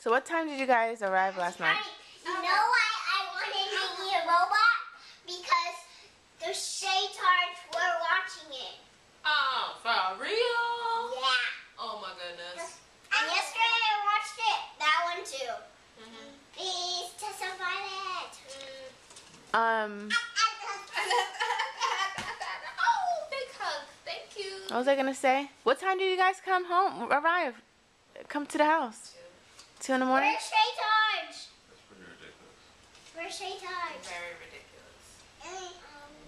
So what time did you guys arrive last night? You know why I wanted to be a robot? Because the Shaytards were watching it. Oh, for real? Yeah. Oh my goodness. And yesterday I watched it. That one too. Please testify it. Oh, big hug. Thank you. What was I gonna say? What time did you guys come home? Come to the house? 2 in the morning? Where's Shaytards? That's pretty ridiculous. Where's Shaytards? Very ridiculous.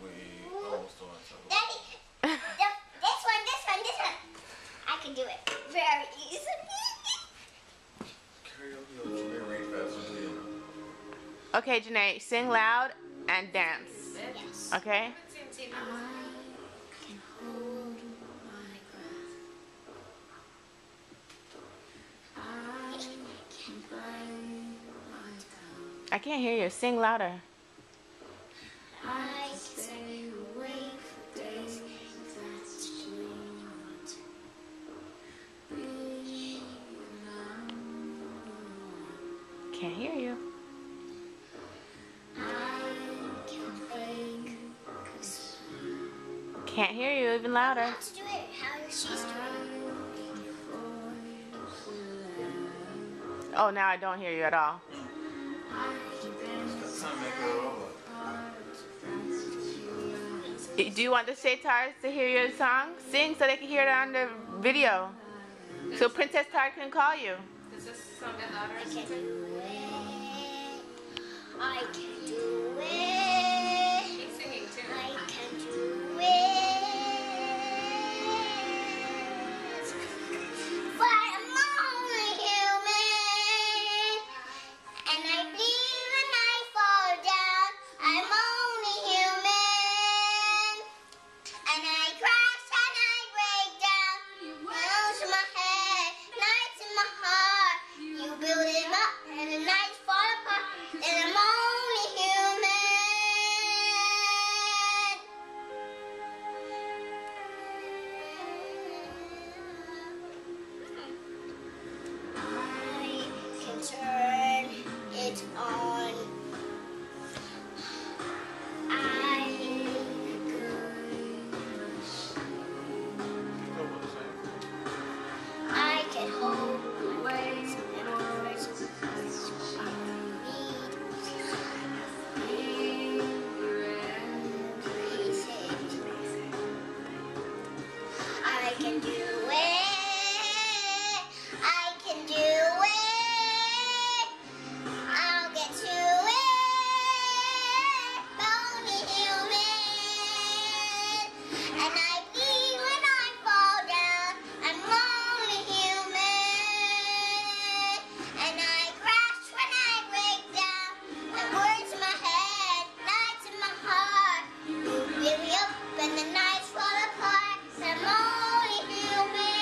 We almost don't have to. Daddy, this one. I can do it very easily. Karaoke will read faster than you. Okay, Janae, sing loud and dance. Yes. Okay? I can't hear you. Sing louder. I can stay awake for days. That's Can't hear you. Can't hear you. Even louder. Let's do it. How she's doing. Oh, now I don't hear you at all. That's time to make her a robot. Do you want the Shaytards to hear your song? Sing so they can hear it on the video. So Princess Tard can call you. Does this sound a bit louder? I can do it. I can do it. She's singing too. I can do it. But I'm only human. And I bleed when I fall down. I'm only human. And I crash and I break down. Wells in my head, nights in my heart. You build it up and the nights fall apart. And I'm only human. I can turn it on. I can hold my words and words I can do it. I can do it. I'll get to it. Only human. And I bleed when I fall down. I'm only human. And I crash when I break down. And words in my head, nights in my heart. You build me up and the nights fall apart. I'm only human.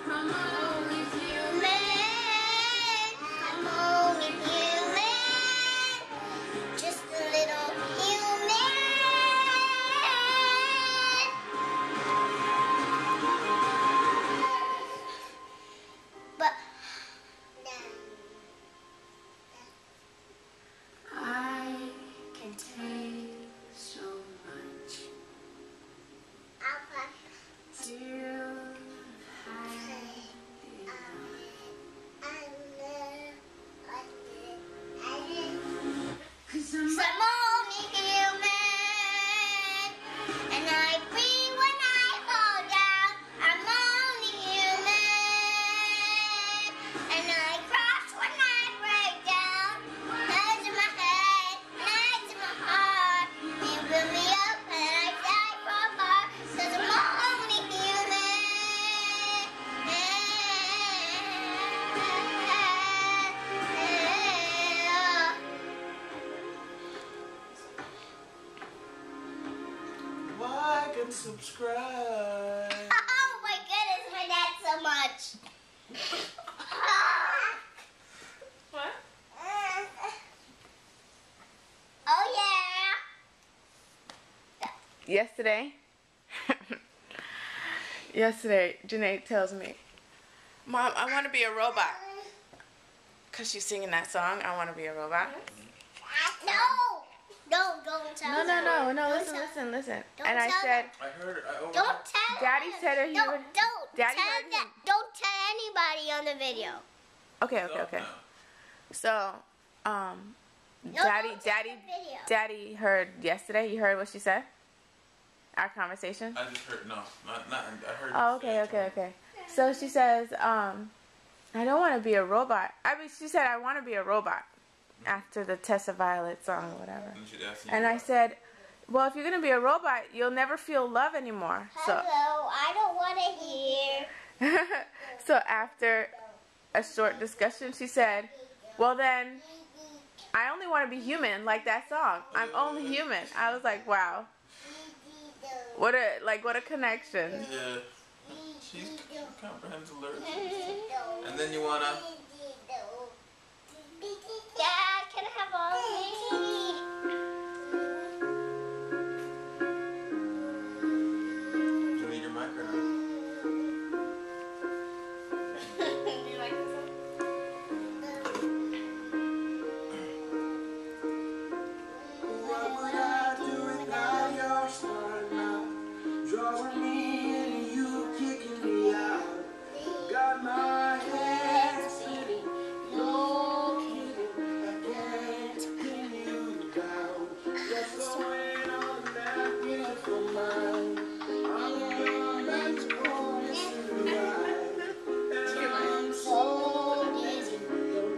I'm only human. I'm only human. Just a little human. But I can take so much till cause I'm I'm only human, and I breathe when I fall down. I'm only human, and I crash when I break down. Nights in my head, nights in my heart. You build me up and I die from heart, 'cause I'm only human. Like and subscribe. Oh my goodness, my dad so much. What? Oh yeah. yesterday, Janae tells me, Mom, I want to be a robot. Because she's singing that song, I want to be a robot. No! Don't tell her. No, Don't listen. Don't And I tell said, I heard it. I overheard. Don't tell Daddy her. said he don't, would. Don't Daddy tell heard that. him. Don't tell anybody on the video. Okay. No. So, No, Daddy, don't tell the video. Daddy heard yesterday. He heard what she said. Our conversation. I just heard, no, not, I heard. Oh, you say it. okay. So she says, I don't want to be a robot. I mean, she said, I want to be a robot after the Tessa Violet song or whatever. And she'd ask you And I said, well, if you're going to be a robot, you'll never feel love anymore. So, Hello, I don't want to hear. so after a short discussion, she said, well, then I only want to be human, like that song. I'm only human. I was like, wow. What a connection. Yeah. She comprehends lyrics. And then you wanna. Dad, can I have all of me? Do you need your mic or not? Do you like this one? What would I do without your smart mouth? Drawing me in and you kicking me out. Got my head spinning, no kidding. I can't pin you down. Just going on that beautiful mind. I'm your magical mystery ride. And I'm so dizzy,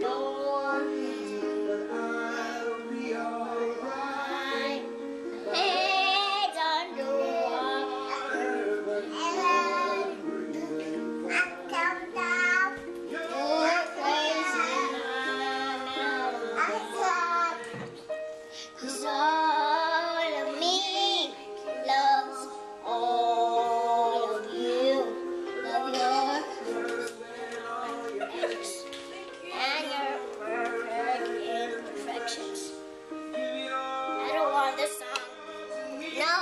no one is, but I'll be alright. Heads underwater, but I'm breathing. I come down. You're crazy, I'm out. 'Cause all of me loves all of you. Love your ex and your perfect imperfections. I don't want this song. No,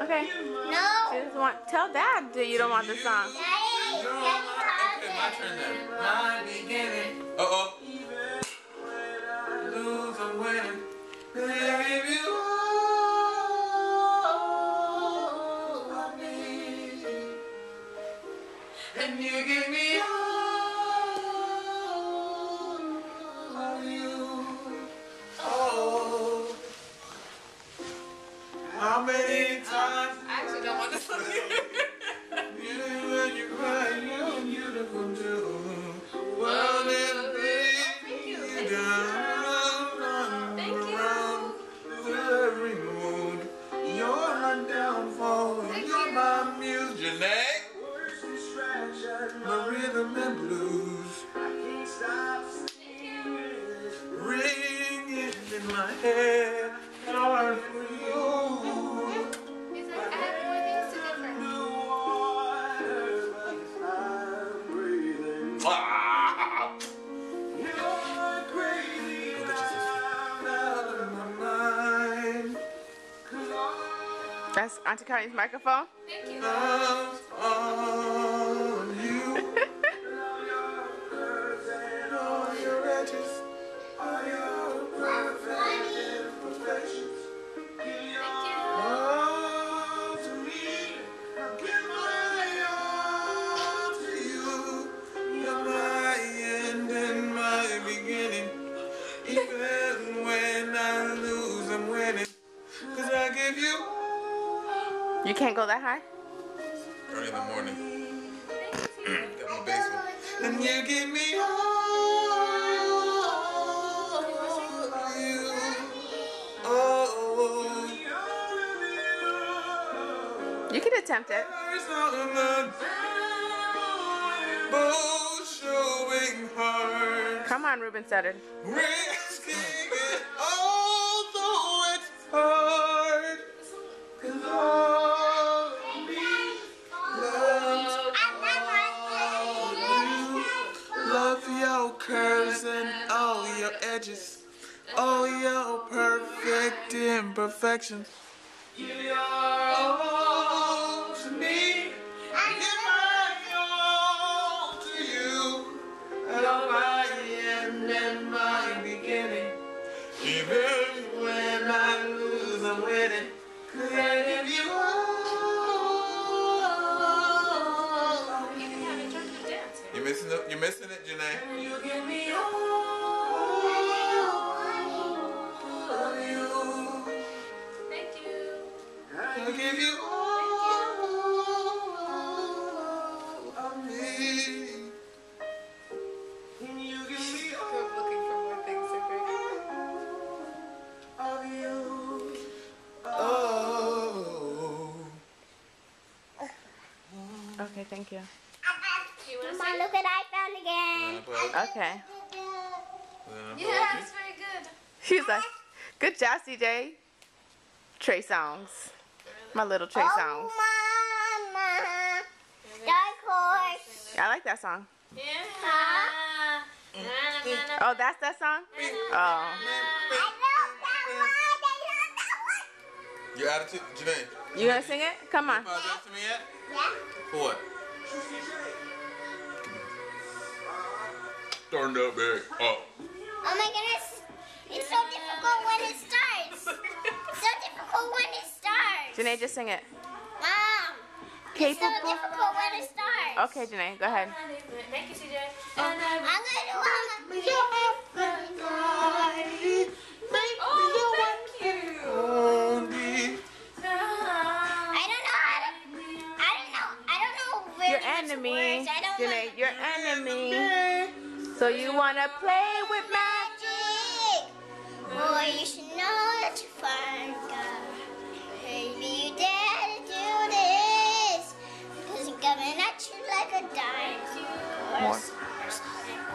Okay. She no. doesn't want. Tell Dad that you don't want the song. Daddy, Okay, my turn then. My beginning. Uh-oh. Lose or win. Cause I give you all of me. And you give me all of you. Oh. How many times I actually don't want this one. when you cry, you're beautiful too. Well, then bring you down, Thank you. around through every mood. You're my downfall, you're my muse, Janae. Worst distraction, My rhythm and blues, I can't stop singing. ringing in my head, all for you. He's like, I have more things to do for him. Underwater, but I'm breathing. Ah! You're crazy, I'm out of my mind. 'Cause all That's Auntie Connie's microphone. Thank you. Love's on you. your curves and All your edges. all your perfect imperfections. Give your all to me. I'll give my all To you, you're my end and my beginning. Even when I lose, I'm winning. 'Cause I give you You can't go that high. early in the morning. Got my bass one. And you give me all of you. Oh, You can attempt it. there's not both showing hard. Come on, Ruben Sutter. Risking it, although it's hard. 'Cause all of me loves all you. Love your curves and all your edges, all your perfect imperfections. Give your all to me. Give my all to you. You're my end and my beginning. Even when I lose, I'm winning. 'Cause I give you all. You can have a drunken dance. You're missing it, Janae. You give me all of you. Thank you. I give you all of me. And you give me We're looking for more things to bring. all of you. Oh. Okay, thank you. You want to Mama, sing? look what I found again. Okay. Yeah, it's very good. She's like, good job, CJ. Trey Songs. My little Trey Songs. Oh, Mama. Dark horse. I like that song. Yeah. Oh, that's that song? Oh. I love that one. Your attitude, Janae. You gonna sing it? Come on. Apologize to me yet? Yeah. For what? Turned up big. Oh. Oh my goodness. It's so difficult when it starts. It's so difficult when it starts. Janae, just sing it. Mom. It's so Capable. difficult when it starts. Okay, Janae, go ahead. Thank you, CJ. I'm gonna do one. I don't know really Your which enemy. words. I don't Janae, like your enemy. So you wanna play with magic? magic. Boy, you should know that you're fine, God. Maybe you dare to do this. Because I'm coming at you like a dinosaur.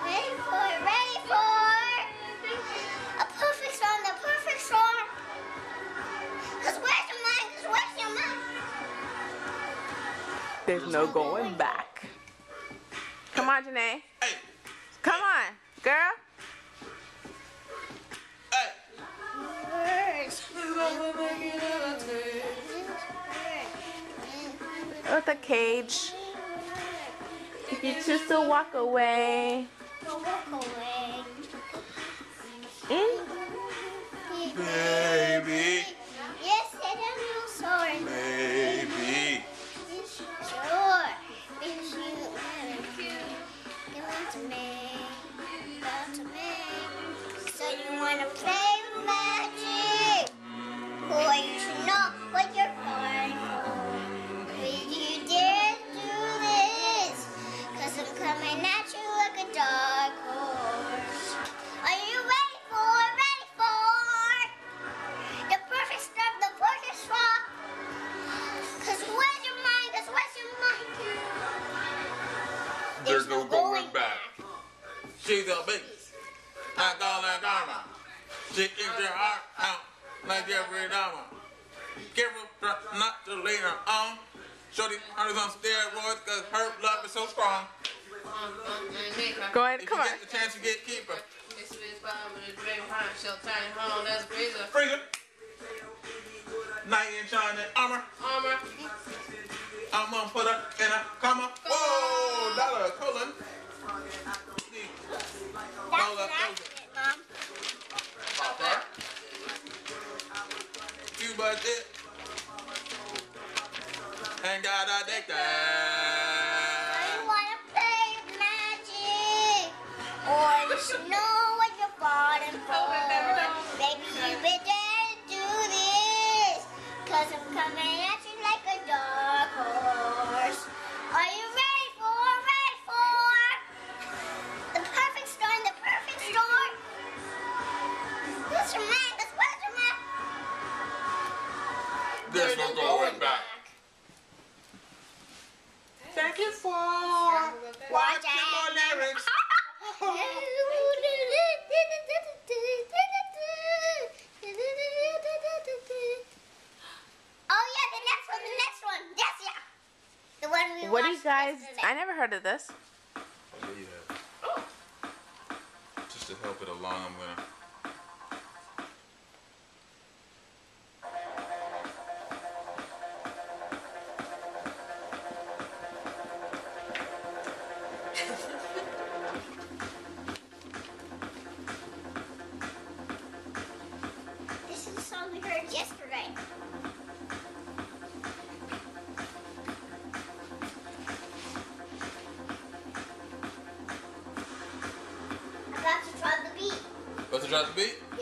Ready for a perfect storm, the perfect storm. Cause where's your mind? Cause where's your mind? There's no going back. Come on, Janae. Hey. Come on, girl. Hey. With a cage. If you choose to walk away. Walk away. Baby. Yes, and I'm sorry. Baby. Sure. Because you give it to me. Give to me. So you wanna play with magic? Boy, you should know what you're fine for. Will you dare do this? 'Cause I'm coming at you like a dark horse. Are you ready for the perfect step, the perfect swap? 'Cause where's your mind? 'Cause where's your mind? There's no going back. She's a beast. I call her karma. She eats your heart out like every dama. Careful not to lean her on. Shorty is on steroids because her love is so strong. Go ahead, If come you on. get the chance, you get keeper. Freezer. Freezer. Knight in shining armor. I'm gonna put her in a comma. Whoa, dollar colon. That's an accident, Mom. Popper. You but it. And got addicted. I wanna play with magic. Or you should know what you're falling for. Baby, you better do this. 'Cause I'm coming at you like a dark horse. Are you ready for the perfect storm, the perfect storm? What's your man? What's your man? There's no going back. Thank you for watching my lyrics. Oh yeah, the next one. Yes, yeah. The one we What do you watched guys? yesterday. I never heard of this. Yeah. Just to help it along, I'm gonna. Drop the beat.